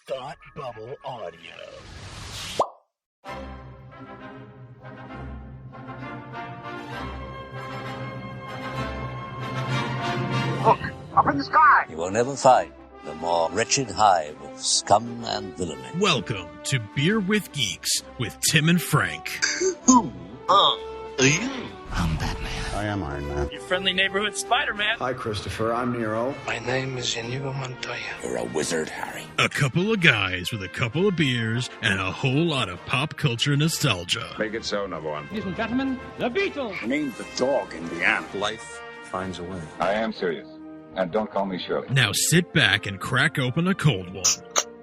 Thought Bubble Audio. Look, up in the sky! You will never find the more wretched hive of scum and villainy. Welcome to Beer with Geeks with Tim and Frank. Who are you? I'm Batman. I am Iron Man. Your friendly neighborhood Spider-Man. Hi, Christopher. I'm Nero. My name is Inigo Montoya. You're a wizard, Harry. A couple of guys with a couple of beers and a whole lot of pop culture nostalgia. Make it so, number one. Ladies and gentlemen, the Beatles. Named the dog Indiana. Life finds a way. I am serious. And don't call me Shirley. Now sit back and crack open a cold one,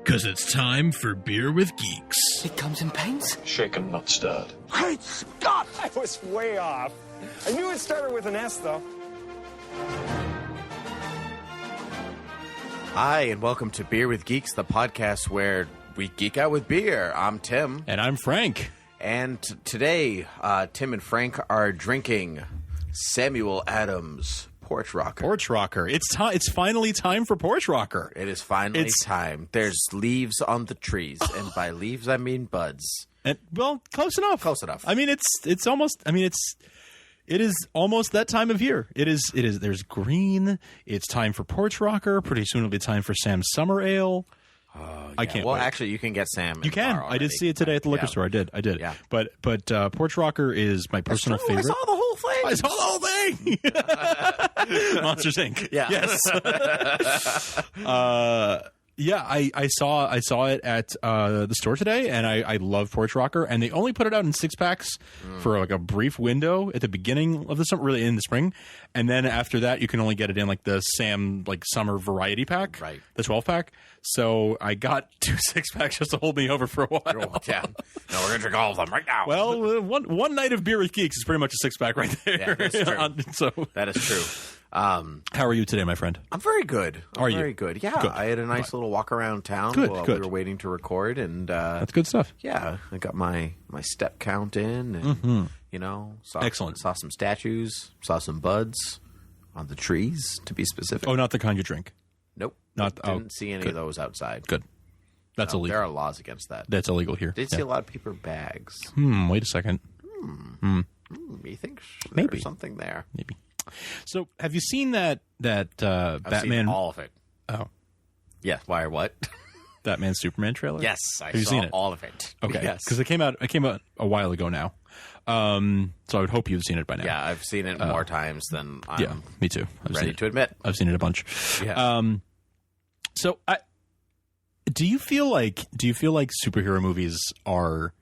because it's time for Beer with Geeks. It comes in paints? Shaken, not stirred. Great Scott! I was way off. I knew it started with an S, though. Hi, and welcome to Beer with Geeks, the podcast where we geek out with beer. I'm Tim. And I'm Frank. And today, Tim and Frank are drinking Samuel Adams Porch Rocker. Porch Rocker. It's finally time for Porch Rocker. It is finally time. There's leaves on the trees, and by leaves I mean buds. And, well, close enough. Close enough. I mean, it's almost. I mean, it is almost that time of year. It is. There's green. It's time for Porch Rocker. Pretty soon it'll be time for Sam's Summer Ale. Yeah. I can't. Well, wait. actually, you can get Sam. You can. I did see it today at the liquor store. I did. Yeah. But Porch Rocker is my personal favorite. I saw the whole thing. I saw the whole thing. Monsters Inc. Yeah. Yes. Yeah, I saw it at the store today, and I love Porch Rocker, and they only put it out in 6-packs for like a brief window at the beginning of the summer, really in the spring, and then after that you can only get it in like the Sam like summer variety pack, right? The 12-pack. So I got 2 6-packs just to hold me over for a while. Yeah. No, we're gonna drink all of them right now. Well, one night of Beer with Geeks is pretty much a 6-pack right there. Yeah, that's true. So that is true. How are you today, my friend? I'm very good. Are you? Very good. Yeah, Good. I had a nice little walk around town while we were waiting to record, and that's good stuff. Yeah, I got my step count in, and Excellent. Saw some statues, saw some buds on the trees, to be specific. Oh, not the kind you drink. Nope, Not didn't see any good. of those outside. Good. That's illegal. There are laws against that. That's illegal here. Did see a lot of paper bags. Wait a second. You think Maybe there's something there? Maybe. So, have you seen that I've Batman? seen all of it. Oh, yes. Why or what? Batman Superman trailer? Yes, I have you saw seen it? all of it. Okay, yes, because it came out a while ago now. So I would hope you've seen it by now. Yeah, I've seen it more times than I'm me too. ready to admit. I've seen it a bunch. Yeah. So do you feel like superhero movies are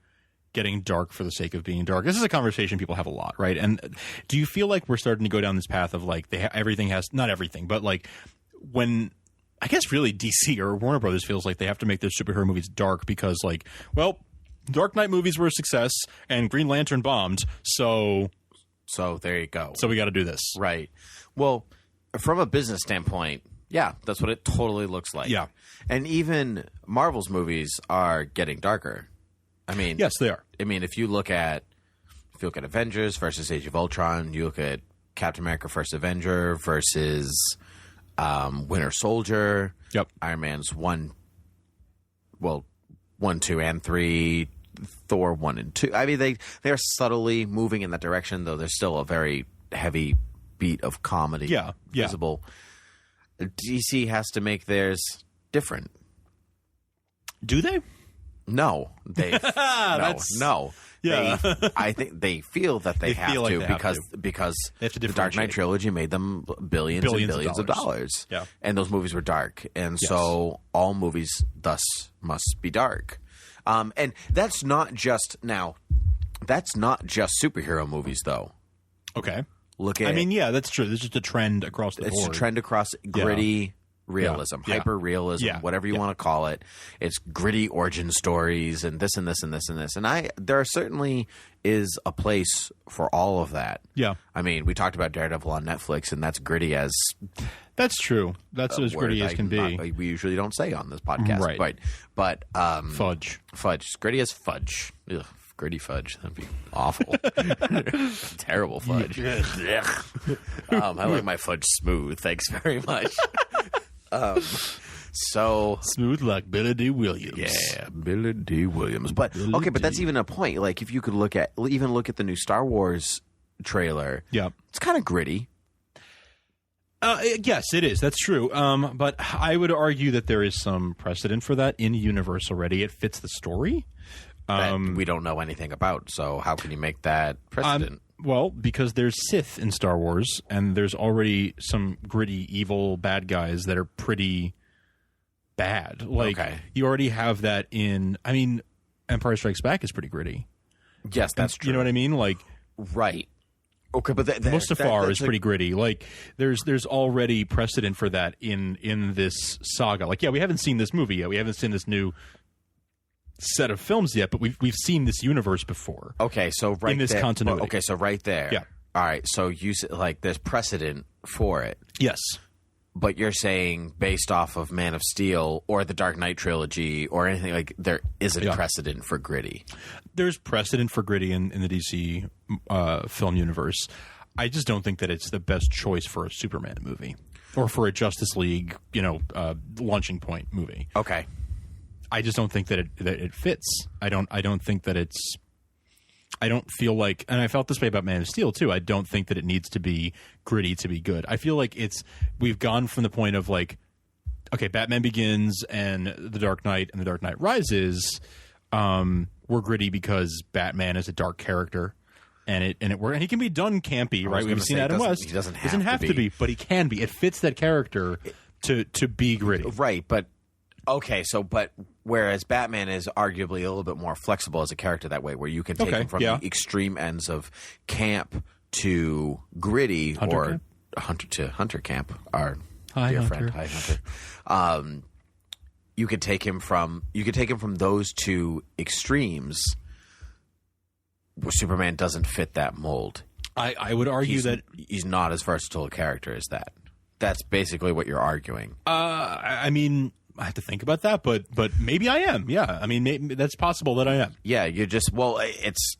getting dark for the sake of being dark? This is a conversation people have a lot, right? And do you feel like we're starting to go down this path of like everything has, not everything, but like when I guess really DC or Warner Brothers feels like they have to make their superhero movies dark because like, well, Dark Knight movies were a success and Green Lantern bombed, so there you go. So we got to do this. Right. Well, from a business standpoint, yeah, that's what it totally looks like. Yeah. And even Marvel's movies are getting darker. I mean, yes, they are. I mean, if you look at Avengers versus Age of Ultron, you look at Captain America: First Avenger versus Winter Soldier. Yep. Iron Man's 1, 2, and 3. Thor 1 and 2. I mean, they are subtly moving in that direction, though there's still a very heavy beat of comedy visible. DC has to make theirs different. Do they? No, they no. Yeah. I think they feel that they have feel like to they have because they have to the Dark Knight trilogy made them billions and billions of dollars. Yeah. And those movies were dark, and so all movies thus must be dark. And that's not just superhero movies, though. Okay. Look at. I mean, yeah, that's true. There's just a trend across the board. It's a trend across gritty realism, hyper realism, whatever you want to call it. It's gritty origin stories and this and this and this and this. And there certainly is a place for all of that. Yeah. I mean, we talked about Daredevil on Netflix, and that's gritty as. That's true. That's as gritty as can be. We usually don't say on this podcast, right? But fudge, as gritty as fudge. Ugh. Gritty fudge. That'd be awful. Terrible fudge. I like my fudge smooth. Thanks very much. So smooth like Billy D. Williams. Yeah, Billy D. Williams. But okay, but that's even a point. Like if you could look at the new Star Wars trailer. Yeah, it's kind of gritty. Yes, it is. That's true. But I would argue that there is some precedent for that in universe already. It fits the story. That we don't know anything about. So how can you make that precedent? Well, because there's Sith in Star Wars, and there's already some gritty, evil bad guys that are pretty bad. Like, you already have that in... I mean, Empire Strikes Back is pretty gritty. Yes, that's true. You know what I mean? Like, right. Okay, but Mustafar is pretty gritty. Like, there's already precedent for that in this saga. Like, yeah, we haven't seen this movie yet. We haven't seen this new set of films yet, but we've seen this universe before. Okay, so right in this there, continuity. Okay, so right there. Yeah. All right, so you like there's precedent for it. Yes. But you're saying based off of Man of Steel or the Dark Knight trilogy or anything like there isn't precedent for gritty. There's precedent for gritty in the DC film universe. I just don't think that it's the best choice for a Superman movie or for a Justice League, launching point movie. Okay. I just don't think that it fits. I don't think that it's. I don't feel like, and I felt this way about Man of Steel too. I don't think that it needs to be gritty to be good. I feel like we've gone from the point of like, okay, Batman Begins and The Dark Knight and The Dark Knight Rises were gritty because Batman is a dark character, and he can be done campy, right? We've seen Adam West. He doesn't have to be, but he can be. It fits that character to be gritty, right? But okay, but whereas Batman is arguably a little bit more flexible as a character that way, where you can take him from the extreme ends of camp to gritty Hunter camp. Our dear friend, Hi Hunter. You could take him from those two extremes. Where Superman doesn't fit that mold. I would argue that he's not as versatile a character as that. That's basically what you're arguing. I mean, I have to think about that, but maybe I am. Yeah, I mean, maybe that's possible that I am. Yeah, you're just it's.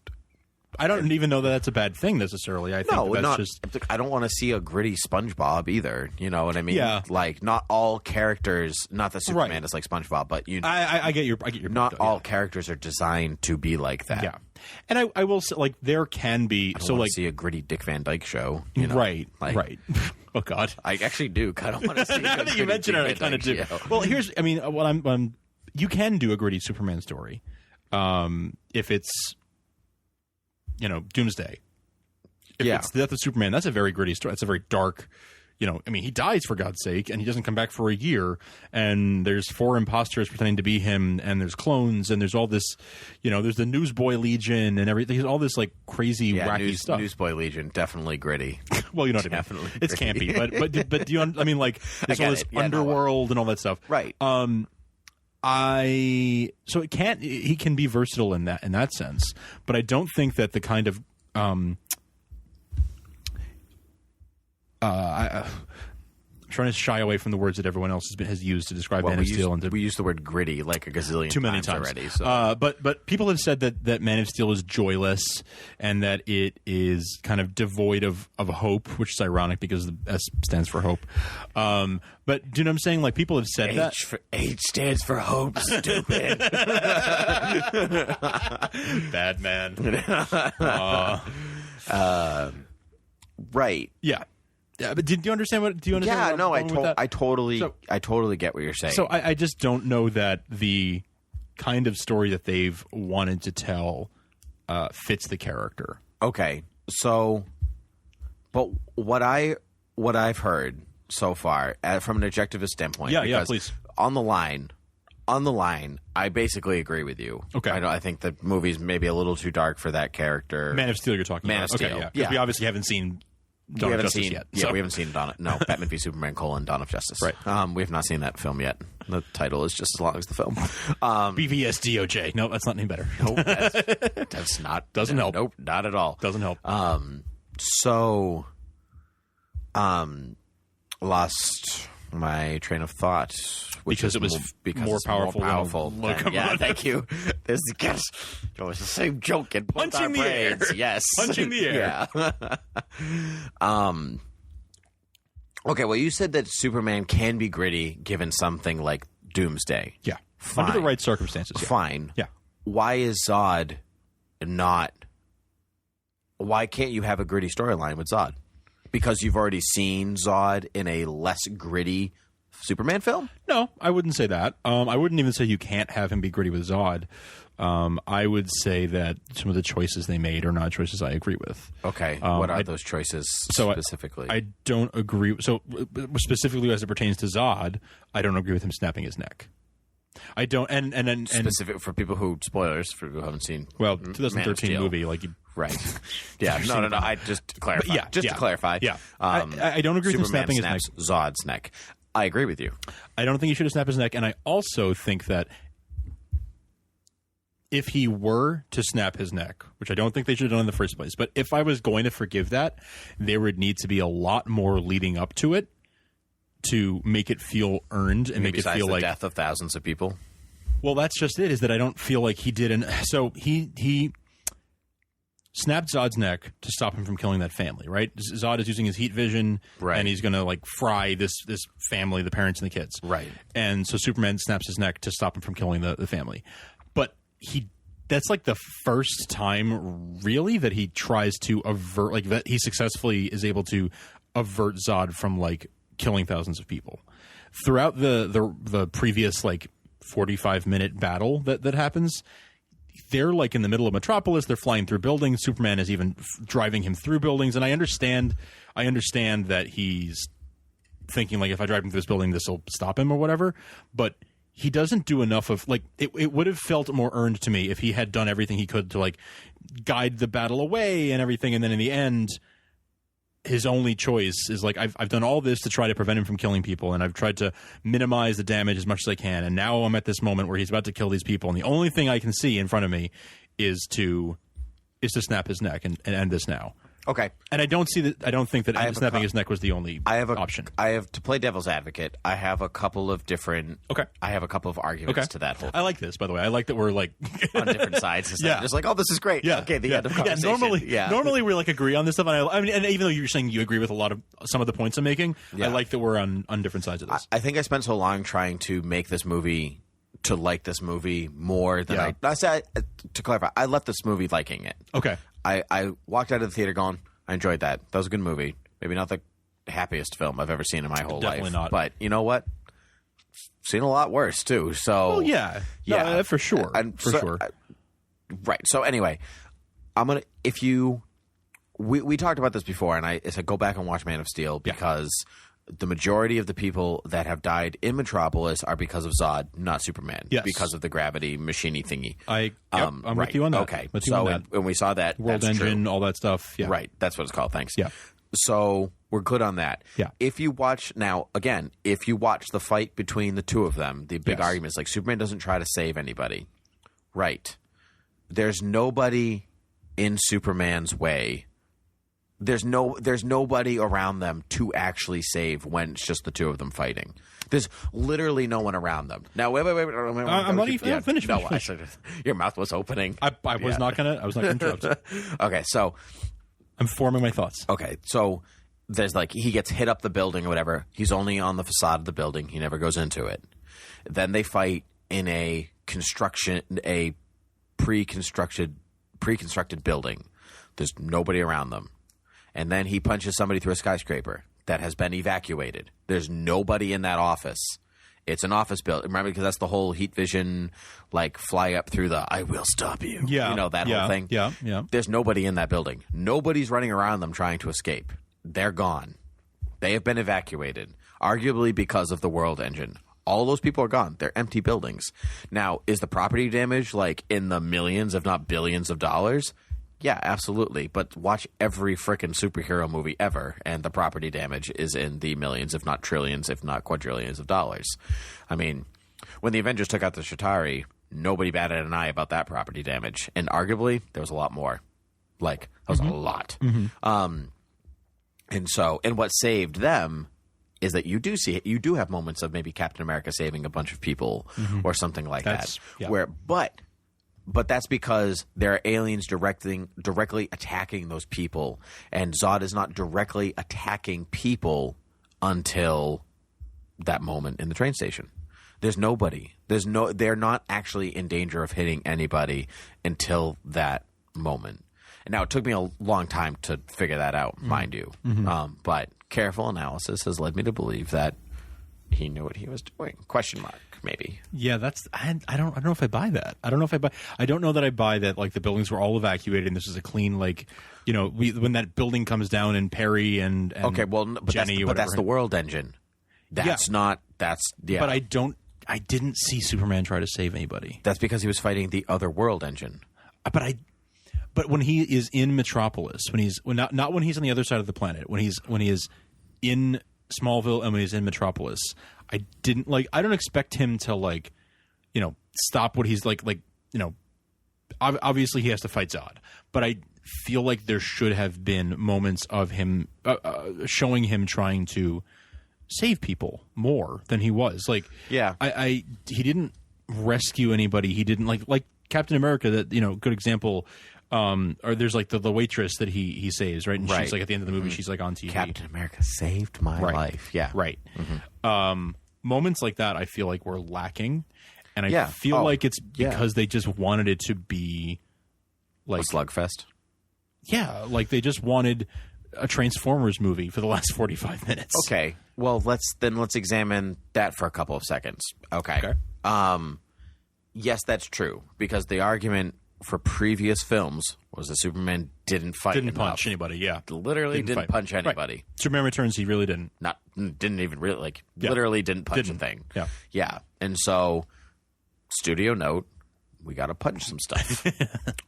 I don't even know that that's a bad thing necessarily. I think that's just. I don't want to see a gritty SpongeBob either. You know what I mean? Yeah. Like not all characters. Not that Superman is like SpongeBob, but I get your. Not all characters are designed to be like that. Yeah, and I will say, like, there can be. I don't want to see a gritty Dick Van Dyke show. You know? Right. Oh God, I actually do kind of want to see. Now that you mention it, I kind of do. Well, you can do a gritty Superman story, if it's. Doomsday. If it's the Death of Superman, that's a very gritty story. That's a very dark, he dies for God's sake, and he doesn't come back for a year, and there's 4 imposters pretending to be him, and there's clones, and there's all this, there's the Newsboy Legion and everything. There's all this, like, crazy, wacky stuff. Newsboy Legion, definitely gritty. Well, you know what I mean. It's campy, but do you, there's all this underworld and all that stuff. Right. He can be versatile in that sense, but I don't think that the kind of I'm trying to shy away from the words that everyone else has used to describe Man of Steel. We use the word gritty like a gazillion too many times already. So. But people have said that Man of Steel is joyless and that it is kind of devoid of hope, which is ironic because the S stands for hope. But do you know what I'm saying? Like, people have said that. H stands for hope, stupid. Bad man. Right. Yeah. Yeah, but do you understand what? Do you understand? Yeah, no, I totally get what you're saying. So I just don't know that the kind of story that they've wanted to tell fits the character. Okay, so, but what I've heard so far from an objectivist standpoint, please. On the line, I basically agree with you. Okay, I think the movie's maybe a little too dark for that character. Man of Steel, you're talking about. Man of Steel, okay, yeah. We obviously haven't seen. Dawn of Justice yet. Yeah, we haven't seen Batman v Superman: Dawn of Justice. Right. We have not seen that film yet. The title is just as long as the film. BVS DOJ. No, that's not any better. Nope. That's not. Doesn't help. Nope, not at all. Doesn't help. Lost my train of thought. Because it was more powerful. Yeah, thank you. This is the same joke in both Punching our the air. brains. Yes. Punching the air. Yeah. Okay, well, you said that Superman can be gritty given something like Doomsday. Yeah. Fine. Under the right circumstances. Yeah. Fine. Yeah. Why is Zod not... Why can't you have a gritty storyline with Zod? Because you've already seen Zod in a less gritty Superman film? No, I wouldn't say that. I wouldn't even say you can't have him be gritty with Zod. I would say that some of the choices they made are not choices I agree with. Okay. What are those choices specifically? I don't agree. So specifically as it pertains to Zod, I don't agree with him snapping his neck. I don't, and specific for people who spoilers for people who haven't seen. Well, 2013 movie, like right? Yeah, no. I just to clarify. To clarify. Yeah, I don't agree with him snapping his neck. Zod's neck. I agree with you. I don't think he should have snapped his neck, and I also think that if he were to snap his neck, which I don't think they should have done in the first place, but if I was going to forgive that, there would need to be a lot more leading up to it to make it feel earned and make it feel like the death of thousands of people. Well, that's just it. Is that I don't feel like he did. So he snapped Zod's neck to stop him from killing that family. Right? Zod is using his heat vision, right, and he's going to like fry this family, the parents and the kids. Right. And so Superman snaps his neck to stop him from killing the family. But that's like the first time really that he tries to avert, like that he successfully is able to avert Zod from like killing thousands of people. Throughout the previous like 45-minute battle that happens, they're like in the middle of Metropolis, they're flying through buildings, Superman is even driving him through buildings, and I understand that he's thinking like, if I drive him through this building this will stop him or whatever, but he doesn't do enough of like it would have felt more earned to me if he had done everything he could to like guide the battle away and everything, and then in the end his only choice is like, I've done all this to try to prevent him from killing people, and I've tried to minimize the damage as much as I can, and now I'm at this moment where he's about to kill these people, and the only thing I can see in front of me is to snap his neck and end this now. Okay. And I don't think that snapping his neck was the only option. I have to play devil's advocate. I have a couple of different. Okay. I have a couple of arguments to that whole thing. I like this, by the way. I like that we're like on different sides. Yeah. Just like, oh, this is great. Yeah. Okay. The end of conversation. Normally we like agree on this stuff. And I mean, and even though you're saying you agree with some of the points I'm making, I like that we're on different sides of this. I think I spent so long trying to make this movie, to like this movie more than I said. To clarify, I left this movie liking it. Okay. I walked out of the theater going, I enjoyed that. That was a good movie. Maybe not the happiest film I've ever seen in my whole life. Definitely not. But you know what? Seen a lot worse too. So yeah, for sure. Sure. Right. So anyway, we talked about this before, and I said go back and watch Man of Steel because the majority of the people that have died in Metropolis are because of Zod, not Superman. Yes. Because of the gravity machine-y thingy. I'm with you on that. Okay. When we saw that, World that's Engine, true. all that stuff. Yeah. Right. That's what it's called. Thanks. Yeah. So we're good on that. Yeah. If you watch the fight between the two of them, the big arguments, like Superman doesn't try to save anybody. Right. There's nobody in Superman's way. There's nobody around them to actually save when it's just the two of them fighting. There's literally no one around them. Now, wait. I'm not even finished. Your mouth was opening. I was not gonna interrupt. Okay, so I'm forming my thoughts. Okay, so there's like he gets hit up the building or whatever. He's only on the facade of the building. He never goes into it. Then they fight in a pre-constructed building. There's nobody around them. And then he punches somebody through a skyscraper that has been evacuated. There's nobody in that office. It's an office building. Remember, because that's the whole heat vision, like fly up through the "I will stop you." Yeah, you know that whole thing. Yeah. There's nobody in that building. Nobody's running around them trying to escape. They're gone. They have been evacuated, arguably because of the World Engine. All those people are gone. They're empty buildings. Now, is the property damage like in the millions, if not billions of dollars? Yeah, absolutely. But watch every frickin' superhero movie ever, and the property damage is in the millions, if not trillions, if not quadrillions of dollars. I mean, when the Avengers took out the Chitauri, nobody batted an eye about that property damage. And arguably, there was a lot more. Like, that was a lot. Mm-hmm. And what saved them is that you do have moments of maybe Captain America saving a bunch of people or something like that. Yeah. But that's because there are aliens directly attacking those people, and Zod is not directly attacking people until that moment in the train station. There's nobody. They're not actually in danger of hitting anybody until that moment. And now, it took me a long time to figure that out, mind you. But careful analysis has led me to believe that he knew what he was doing. Question mark, maybe. Yeah, I don't know if I buy that. I don't know that I buy that, like, the buildings were all evacuated and this is a clean, like, when that building comes down and Perry and okay, well, but Jenny, that's the world engine. That's not. That's But I didn't see Superman try to save anybody. That's because he was fighting the other world engine. But when he is in Metropolis, not when he's on the other side of the planet, when he is in Smallville and when he's in Metropolis, I don't expect him to stop what he's obviously he has to fight Zod, but I feel like there should have been moments of him showing him trying to save people more than he was. Like, yeah, he didn't rescue anybody. He didn't like Captain America. That good example. Or there's like the waitress that he saves, right? And she's like at the end of the movie, she's like on TV. Captain America saved my life. Yeah, right. Moments like that, I feel like were lacking, and I feel like it's because they just wanted it to be like a slugfest. Yeah, like they just wanted a Transformers movie for the last 45 minutes. Okay, well let's examine that for a couple of seconds. Okay. Yes, that's true, because the argument for previous films was that Superman didn't punch anybody. Yeah, literally didn't punch anybody. Right. Superman Returns, he really didn't. Didn't even really literally didn't punch a thing. Yeah. And so, studio note, we got to punch some stuff.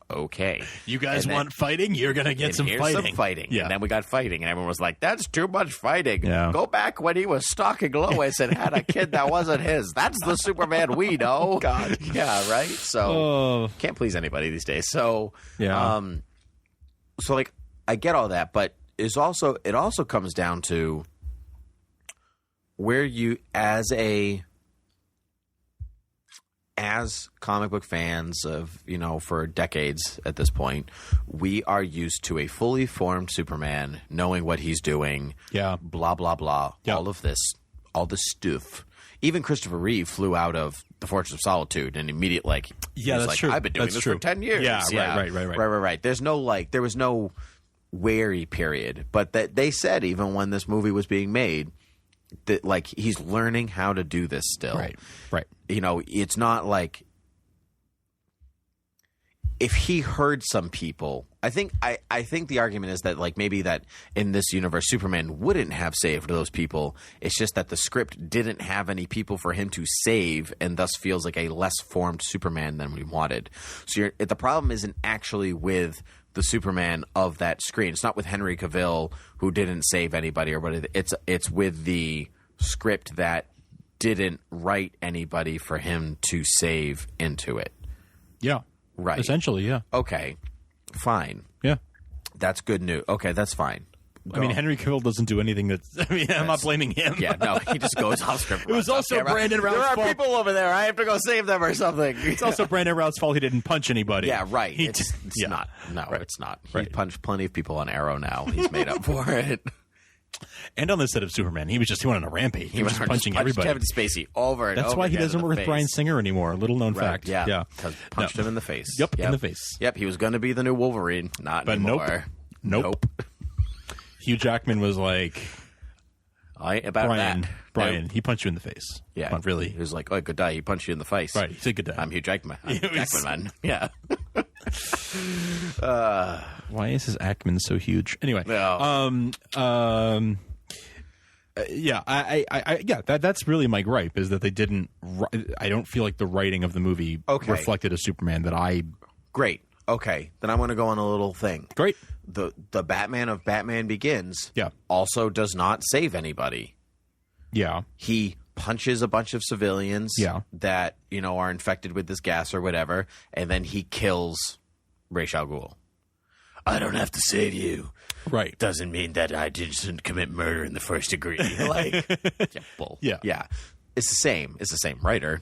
Okay, you guys want fighting? You're gonna get some fighting. Yeah, and then we got fighting, and everyone was like, "That's too much fighting." Yeah. Go back when he was stalking Lois and had a kid that wasn't his. That's the Superman we know. God, yeah, right. So can't please anybody these days. So so like I get all that, but it also comes down to where you as comic book fans of, for decades at this point, we are used to a fully formed Superman knowing what he's doing. Yeah. Blah, blah, blah. Yeah. All this stuff. Even Christopher Reeve flew out of The Fortress of Solitude and immediately, that's true. I've been doing this for 10 years. Yeah, right. There's there was no wary period. But that they said even when this movie was being made, that he's learning how to do this still. Right. It's not like if he heard some people. I think the argument is that maybe that in this universe Superman wouldn't have saved those people. It's just that the script didn't have any people for him to save, and thus feels like a less formed Superman than we wanted. So the problem isn't actually with the Superman of that screen. It's not with Henry Cavill, who didn't save anybody or whatever. It's with the script that didn't write anybody for him to save into it. Yeah. Right. Essentially, yeah. Okay. Fine. Yeah. That's good news. Okay, that's fine. I mean, Henry Cavill doesn't do anything I'm not blaming him. Yeah, no, he just goes off script. It was also Brandon Routh's fault. There are people over there. I have to go save them or something. It's also Brandon Routh's fault he didn't punch anybody. Yeah, right. It's not. No, it's not. He punched plenty of people on Arrow now. He's made up for it. And on the set of Superman, he went on a rampage. He was just punching everybody. Kevin Spacey over and over. That's why he doesn't work with Bryan Singer anymore. Little known fact. Yeah. Because punched him in the face. Yep, in the face. Yep, he was going to be the new Wolverine. Not anymore. Nope. Hugh Jackman was like, Brian, he punched you in the face. Yeah. Come on, really? He was like, oh, good day. He punched you in the face. Right. He said good day. I'm Hugh Jackman. Jackman, man. Yeah. Why is his Ackman so huge? Anyway. No. That's really my gripe, is that they didn't. I don't feel like the writing of the movie reflected a Superman that I. Great. Okay, then I'm going to go on a little thing. Great. The Batman of Batman Begins also does not save anybody. Yeah. He punches a bunch of civilians that, are infected with this gas or whatever, and then he kills Ra's al Ghul. I don't have to save you. Right. Doesn't mean that I didn't commit murder in the first degree. Yeah. It's the same. It's the same writer.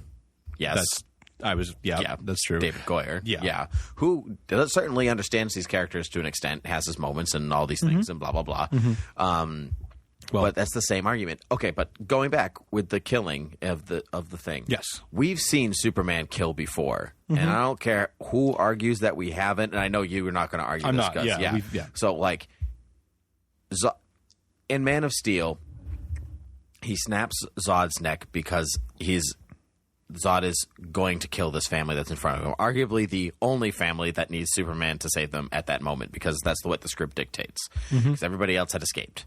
Yes. That's true. David Goyer. Yeah. Who certainly understands these characters to an extent, has his moments and all these things and blah, blah, blah. Well, but that's the same argument. Okay, but going back with the killing of the thing. Yes. We've seen Superman kill before. And I don't care who argues that we haven't, and I know you are not going to argue I'm this. not. Yeah. So, like, in Man of Steel, he snaps Zod's neck because Zod is going to kill this family that's in front of him. Arguably the only family that needs Superman to save them at that moment, because that's what the script dictates. Because everybody else had escaped,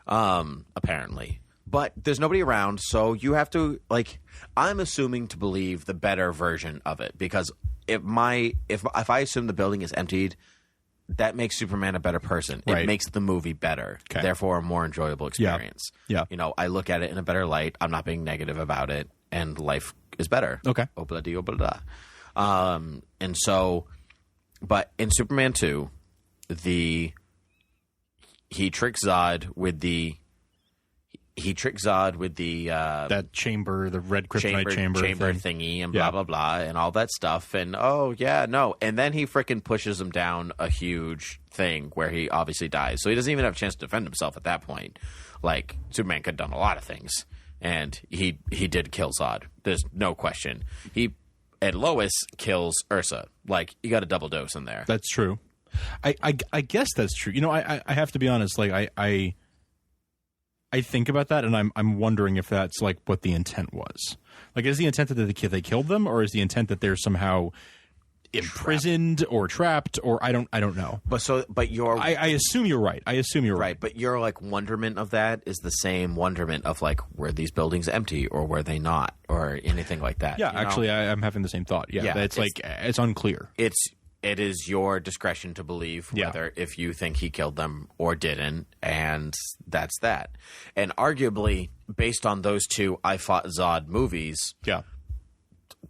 apparently. But there's nobody around, so you have to, like, I'm assuming to believe the better version of it, because if I assume the building is emptied, that makes Superman a better person. Right. It makes the movie better, therefore a more enjoyable experience. Yeah. You know, I look at it in a better light. I'm not being negative about it, and life is better. Okay. Obla-dee, obla-da. And so, but in Superman 2, he tricks Zod with the that chamber, the red kryptonite chamber thingy, and blah blah blah, and all that stuff. And and then he frickin' pushes him down a huge thing where he obviously dies. So he doesn't even have a chance to defend himself at that point. Like, Superman could have done a lot of things, and he did kill Zod. There's no question. And Lois kills Ursa. Like, you got a double dose in there. That's true. I guess that's true. You know, I have to be honest. Like, I think about that, and I'm wondering if that's like what the intent was. Like, is the intent that they killed them, or is the intent that they're somehow imprisoned or trapped, or I don't know. But you're I assume you're right. Right, but your like wonderment of that is the same wonderment of like, were these buildings empty or were they not, or anything like that. Yeah, actually, I'm having the same thought. Yeah, it's like it's unclear. It is your discretion to believe whether if you think he killed them or didn't, and that's that. And arguably, based on those two I Fought Zod movies,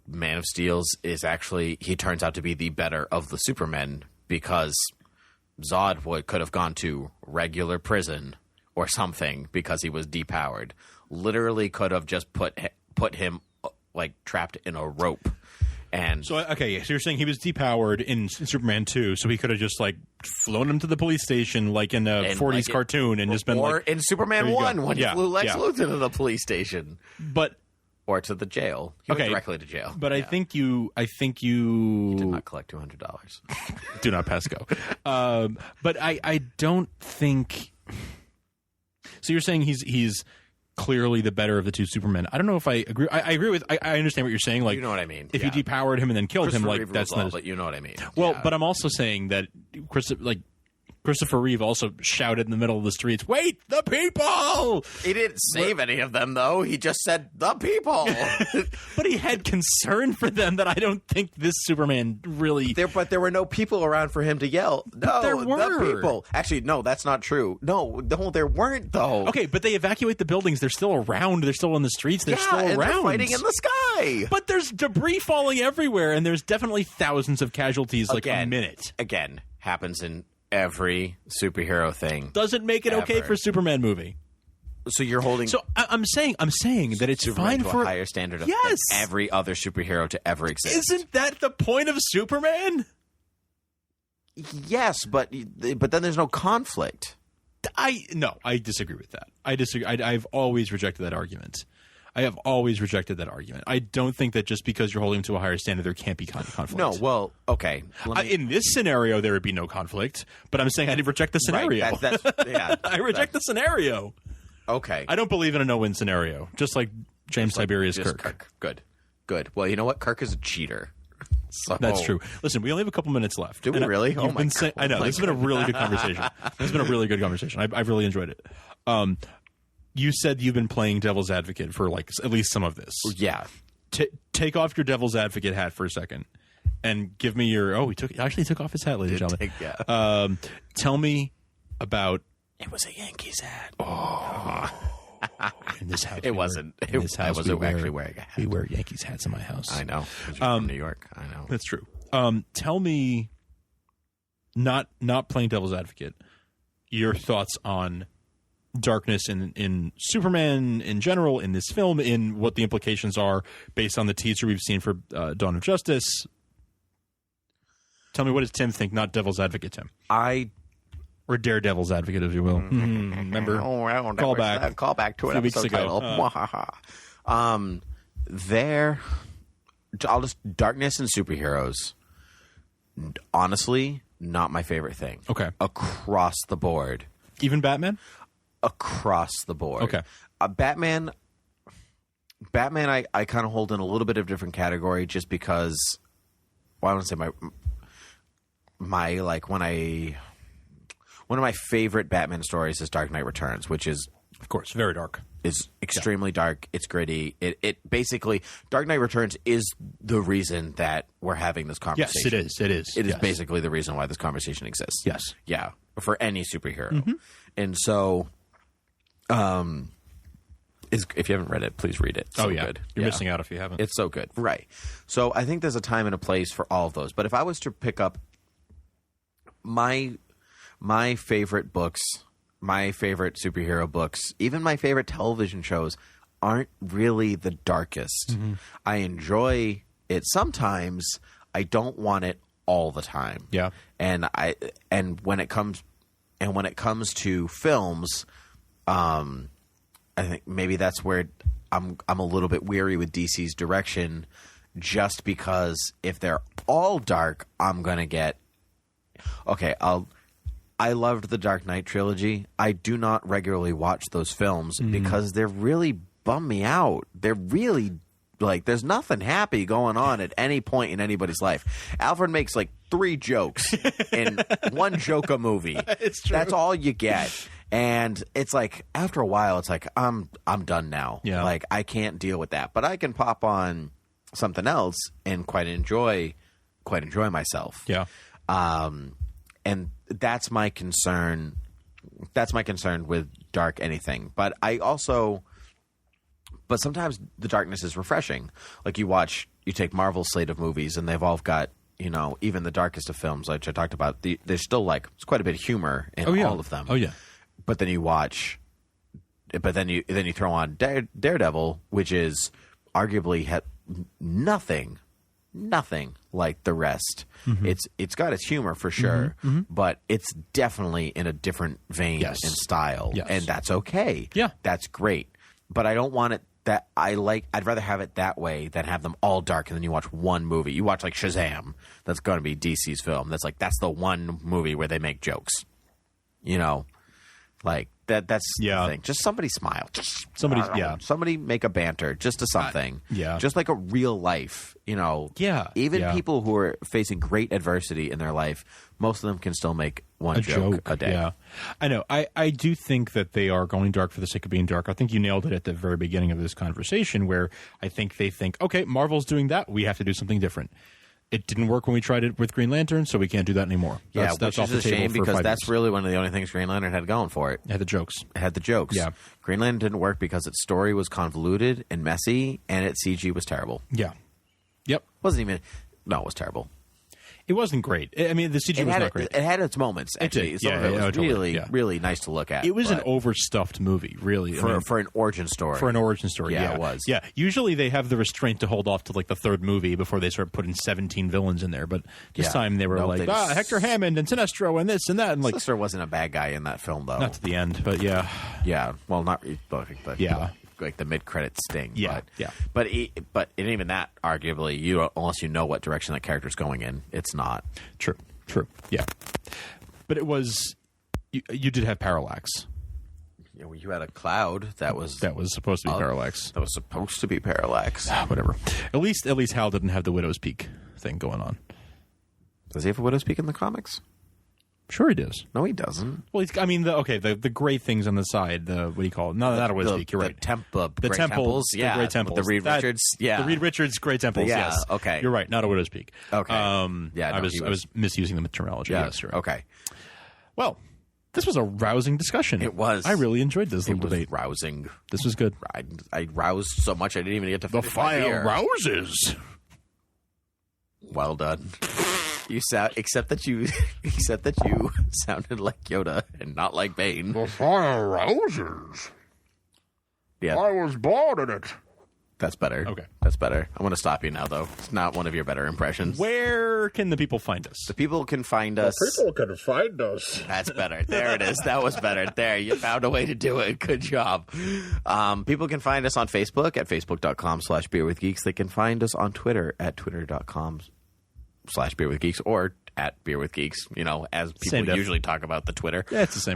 Man of Steel's is actually, he turns out to be the better of the Supermen, because Zod could have gone to regular prison or something because he was depowered. Literally could have just put him like trapped in a rope. And so you're saying he was depowered in Superman 2, so he could have just like flown him to the police station like in a 40s cartoon and just been or like, in Superman 1 when he flew Lex Luthor to the police station, or to the jail. He went directly to jail. But I think you he did not collect $200. Do not pass go. But I don't think. So you're saying he's clearly the better of the two Supermen. I don't know if I agree. I agree with. I understand what you're saying. Like, you know what I mean. If you depowered him and then killed him, like that's not. But you know what I mean. Well, but I'm also saying that Christopher Reeve also shouted in the middle of the streets, "Wait, the people!" He didn't save any of them, though. He just said, "The people." But he had concern for them that I don't think this Superman really... But there were no people around for him to yell. No, there were. The people. Actually, no, that's not true. No, there weren't, though. Okay, but they evacuate the buildings. They're still around. They're still in the streets. They're still around. They're fighting in the sky. But there's debris falling everywhere, and there's definitely thousands of casualties a minute. Again, happens in every superhero thing. Doesn't make it okay for a Superman movie. So you're holding. So I'm saying that it's Superman fine to for a higher standard of yes, than every other superhero to ever exist. Isn't that the point of Superman? Yes, but then there's no conflict. I disagree with that. I disagree. I've always rejected that argument. I don't think that just because you're holding him to a higher standard, there can't be conflict. No, well, okay. In this scenario, there would be no conflict, but I'm saying I reject the scenario. Right, I reject the scenario. Okay. I don't believe in a no-win scenario, just like James Tiberius Kirk. Good. Well, you know what? Kirk is a cheater. So. That's true. Listen, we only have a couple minutes left. Do we really? Oh my God. I know. This has been a really good conversation. I've really enjoyed it. You said you've been playing devil's advocate for like at least some of this. Yeah. Take off your devil's advocate hat for a second and give me your. Oh, he actually took off his hat, ladies and gentlemen. Tell me about. It was a Yankees hat. Oh. In this house, it wasn't. I wasn't actually wearing a hat. We wear Yankees hats in my house. I know. You're from New York. I know. That's true. Tell me, not playing devil's advocate, your thoughts on darkness in Superman in general, in this film, in what the implications are based on the teaser we've seen for Dawn of Justice. Tell me, what does Tim think? Not devil's advocate, Tim. Or Daredevil's advocate, if you will. Remember? Call back. Call back to an episode title. Darkness and superheroes. Honestly, not my favorite thing. Okay. Across the board. Even Batman? Across the board. Okay. Batman, I kind of hold in a little bit of a different category just because, well, I want to say my like one of my favorite Batman stories is Dark Knight Returns, which is, of course, very dark. Is extremely dark. It's gritty. It basically, Dark Knight Returns is the reason that we're having this conversation. Yes, it is. It is. It is basically the reason why this conversation exists. Yes. Yeah. For any superhero. And so, if you haven't read it, please read it. It's so good. You're missing out if you haven't. It's so good. Right. So I think there's a time and a place for all of those. But if I was to pick up my favorite books, my favorite superhero books, even my favorite television shows aren't really the darkest. I enjoy it sometimes. I don't want it all the time. Yeah. And when it comes to films, I think maybe that's where I'm a little bit weary with DC's direction, just because if they're all dark, I'm gonna get okay. I loved the Dark Knight trilogy. I do not regularly watch those films because they're really bum me out. They're really like there's nothing happy going on at any point in anybody's life. Alfred makes like 3 jokes in one joke a movie. It's true. That's all you get. And it's like after a while it's like I'm done now. Yeah. Like I can't deal with that. But I can pop on something else and quite enjoy myself. Yeah. And that's my concern. That's my concern with dark anything. But sometimes the darkness is refreshing. Like you take Marvel's slate of movies, and they've all got, even the darkest of films, like I talked about. There's still there's quite a bit of humor in all of them. Oh yeah. But then you throw on Daredevil, which is arguably nothing like the rest. It's got its humor for sure, but it's definitely in a different vein and style, and that's okay. Yeah, that's great. But I don't want it that I'd rather have it that way than have them all dark and then you watch one movie. You watch like Shazam, that's going to be DC's film. That's the one movie where they make jokes. Like that's the thing. Just somebody smile. Somebody make a banter. Just to something. Just like a real life. Even people who are facing great adversity in their life, most of them can still make one joke a day. Yeah, I know. I do think that they are going dark for the sake of being dark. I think you nailed it at the very beginning of this conversation, where I think they think, okay, Marvel's doing that, we have to do something different. It didn't work when we tried it with Green Lantern, so we can't do that anymore. That's which off is the a table shame for because 5 that's years. really one of the only things Green Lantern had going for it. It had the jokes. Yeah. Green Lantern didn't work because its story was convoluted and messy, and its CG was terrible. Yeah. Yep. It was terrible. It wasn't great. I mean, the CG was not great. It had its moments, actually. It did. It was really nice to look at. It was an overstuffed movie, really. For an origin story. For an origin story, it was. Yeah, usually they have the restraint to hold off to like the 3rd movie before they start putting 17 villains in there. But this time they were Hector Hammond and Sinestro and this and that. And like Sinestro wasn't a bad guy in that film, though. Not to the end, but yeah. Yeah, well, not but like the mid-credit sting. Yeah, But even that, arguably, unless you know what direction that character's going in, it's not. True. Yeah. But it was... You did have Parallax. Yeah, well, you had a cloud that was supposed to be Parallax. That was supposed to be Parallax. Whatever. At least Hal didn't have the Widow's Peak thing going on. Does he have a Widow's Peak in the comics? Sure he does. No, he doesn't. Well, the gray things on the side. What do you call it? No, not a Widow's Peak. You're right. The temples. The gray temples. The Reed Richards. Yeah. The Reed Richards gray temples. Yeah. Yes. Okay. You're right. Not a Widow's Peak. Okay. I was misusing the terminology. Yeah. Yes. You're right. Okay. Well, this was a rousing discussion. It was. I really enjoyed this little debate. Rousing. This was good. I roused so much I didn't even get to finish my beer. rouses. Well done. Except that you sounded like Yoda and not like Bane. The fire rouses. Yeah. I was born in it. That's better. Okay. That's better. I want to stop you now, though. It's not one of your better impressions. Where can the people find us? The people can find us. People can find us. That's better. There it is. That was better. There. You found a way to do it. Good job. People can find us on Facebook at facebook.com/beerwithgeeks. They can find us on Twitter at twitter.com/beerwithgeeks or at beerwithgeeks, as people usually talk about the Twitter. Yeah, it's the same.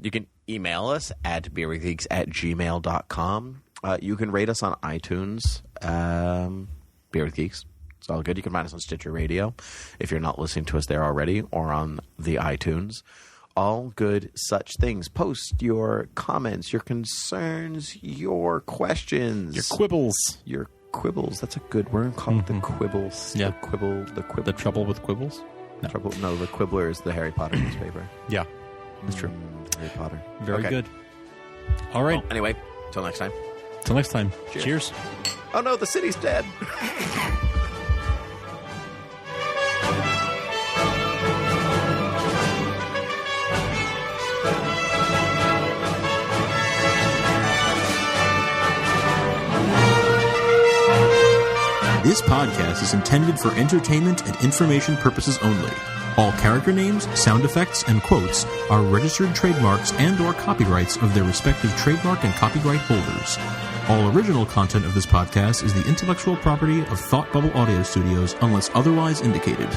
You can email us at beerwithgeeks@gmail.com. You can rate us on iTunes, Beer with Geeks. It's all good. You can find us on Stitcher Radio if you're not listening to us there already, or on the iTunes. All good such things. Post your comments, your concerns, your questions. Your quibbles. Your quibbles. That's a good word. Call it the quibbles. Yeah. The quibble. The trouble with quibbles? No, the Quibbler is the Harry Potter newspaper. Yeah, that's true. Harry Potter. Very good. All right. Well, anyway, till next time. Till next time. Cheers. Oh no, the city's dead. This podcast is intended for entertainment and information purposes only. All character names, sound effects, and quotes are registered trademarks and/or copyrights of their respective trademark and copyright holders. All original content of this podcast is the intellectual property of Thought Bubble Audio Studios unless otherwise indicated.